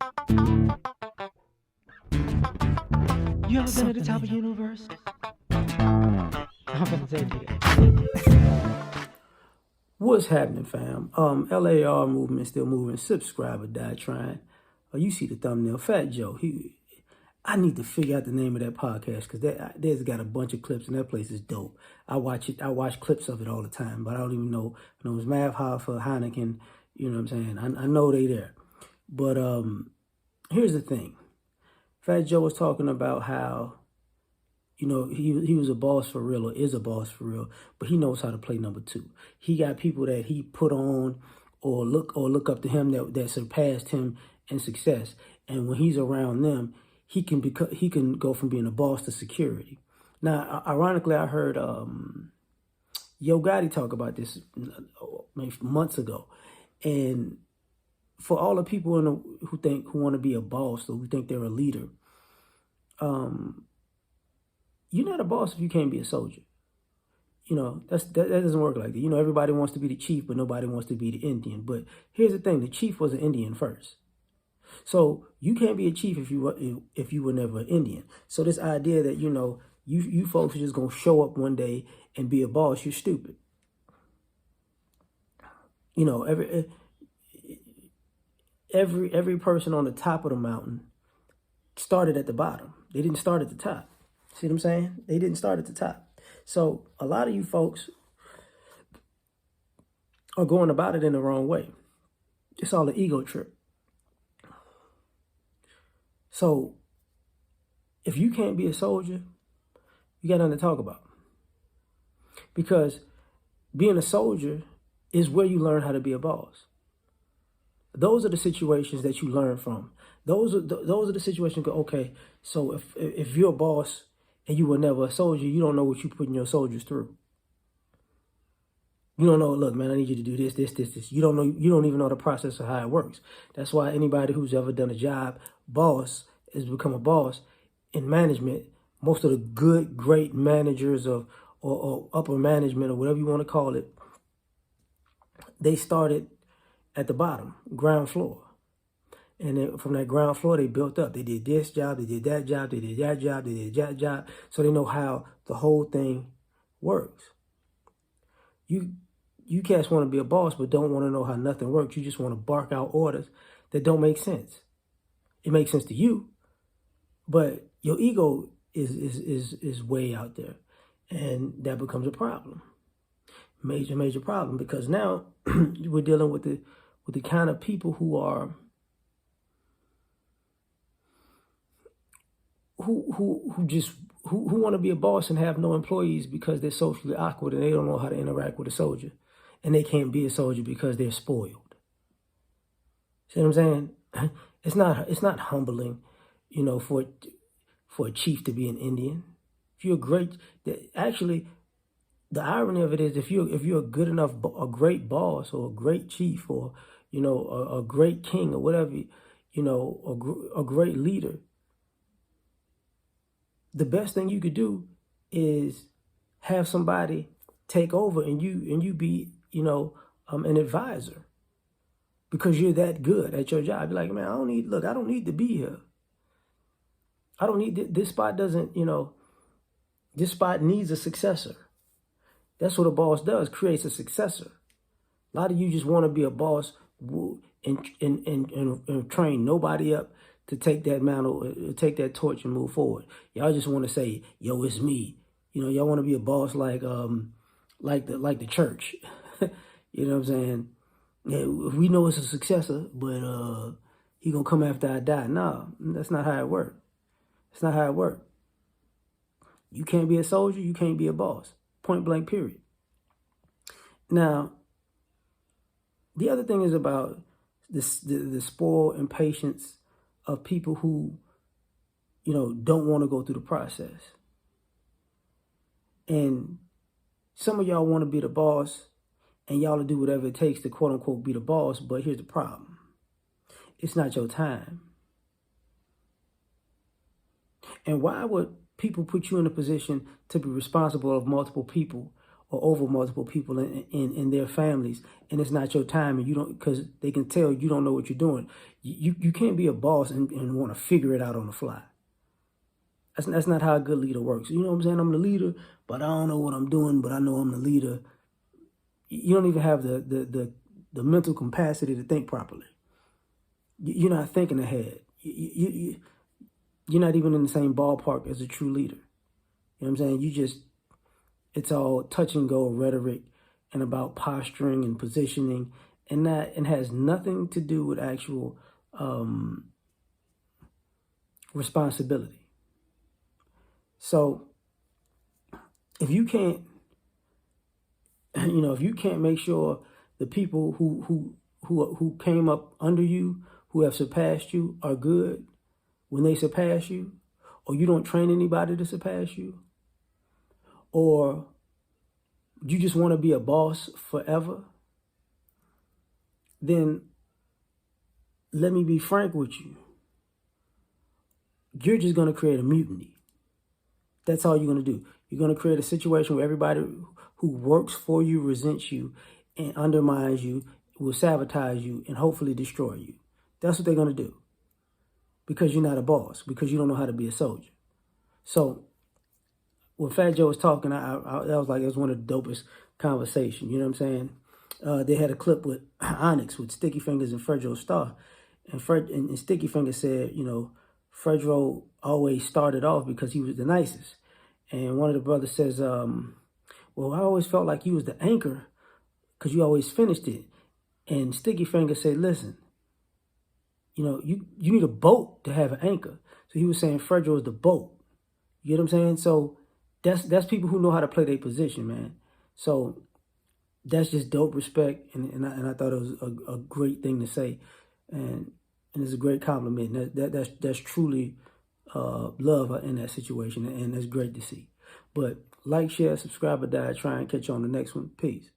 You ever been at the top of the universe? I'm gonna take it. What's happening, fam? L.A.R movement still moving. Subscribe or die trying. You see the thumbnail, Fat Joe. I need to figure out the name of that podcast because there's got a bunch of clips and that place is dope. I watch it. I watch clips of it all the time, but I don't even know. I know it's Mav Hoffa, Heineken. You know what I'm saying? I know they there, but here's the thing. Fat Joe was talking about how, he was a boss for real or is a boss for real, but he knows how to play number two. He got people that he put on or look up to him that surpassed him in success. And when he's around them, he can go from being a boss to security. Now, ironically, I heard Yo Gotti talk about this maybe months ago, and for all the people who want to be a boss or who think they're a leader, you're not a boss if you can't be a soldier. That doesn't work like that. Everybody wants to be the chief, but nobody wants to be the Indian. But here's the thing: the chief was an Indian first, so you can't be a chief if you were never an Indian. So this idea that you folks are just gonna show up one day and be a boss, you're stupid. Every person on the top of the mountain started at the bottom. They didn't start at the top. See what I'm saying? They didn't start at the top. So a lot of you folks are going about it in the wrong way. It's all an ego trip. So if you can't be a soldier, you got nothing to talk about. Because being a soldier is where you learn how to be a boss. Those are the situations that you learn from. Those are the situations. Okay, so if you're a boss and you were never a soldier, you don't know what you're putting your soldiers through. You don't know. Look, man, I need you to do this. You don't know. You don't even know the process of how it works. That's why anybody who's ever done a job, boss, has become a boss in management. Most of the good, great managers or upper management or whatever you want to call it, they started at the bottom, ground floor. And then from that ground floor, they built up. They did this job, they did that job, they did that job, they did that job. So they know how the whole thing works. You cats want to be a boss, but don't want to know how nothing works. You just want to bark out orders that don't make sense. It makes sense to you, but your ego is way out there. And that becomes a problem. Major problem, because now we're dealing with the kind of people who want to be a boss and have no employees because they're socially awkward and they don't know how to interact with a soldier, and they can't be a soldier because they're spoiled. See what I'm saying? It's not humbling, for a chief to be an Indian. If you're actually, the irony of it is, if you're good enough, a great boss or a great chief or a great king or whatever, a great leader, the best thing you could do is have somebody take over and you be an advisor, because you're that good at your job. You're like, man, I don't need to be here. I don't need this spot. This spot needs a successor. That's what a boss does, creates a successor. A lot of you just want to be a boss and train nobody up to take that mantle, take that torch and move forward. Y'all just want to say, yo, it's me. Y'all want to be a boss like the church. You know what I'm saying? Yeah, we know it's a successor, but he gonna come after I die. No, that's not how it works. It's not how it works. You can't be a soldier, you can't be a boss. Point blank, period. Now, the other thing is about the spoil and patience of people who, don't want to go through the process. And some of y'all want to be the boss, and y'all will do whatever it takes to quote unquote be the boss. But here's the problem: it's not your time. And why would people put you in a position to be responsible of multiple people or over multiple people in their families, and it's not your time, and you don't, because they can tell you don't know what you're doing. You can't be a boss and want to figure it out on the fly. That's not how a good leader works. You know what I'm saying? I'm the leader, but I don't know what I'm doing, but I know I'm the leader. You don't even have the mental capacity to think properly. You're not thinking ahead. You're not even in the same ballpark as a true leader. You know what I'm saying? It's all touch and go rhetoric and about posturing and positioning, and has nothing to do with actual responsibility. So if you can't, if you can't make sure the people who came up under you, who have surpassed you, are good when they surpass you, or you don't train anybody to surpass you, or you just want to be a boss forever, then let me be frank with you. You're just going to create a mutiny. That's all you're going to do. You're going to create a situation where everybody who works for you resents you and undermines you, will sabotage you, and hopefully destroy you. That's what they're going to do. Because you're not a boss, because you don't know how to be a soldier. So when Fat Joe was talking, that was one of the dopest conversations. You know what I'm saying? They had a clip with Onyx with Sticky Fingers and Fredro Starr. And Sticky Fingers said, Fredro always started off because he was the nicest. And one of the brothers says, well, I always felt like you was the anchor because you always finished it. And Sticky Fingers said, listen, you need a boat to have an anchor. So he was saying Fredro is the boat. You get what I'm saying? So that's people who know how to play their position, man. So that's just dope respect, and I thought it was a great thing to say, and it's a great compliment. That's truly love in that situation, and that's great to see. But like, share, subscribe, or die. Try and catch you on the next one. Peace.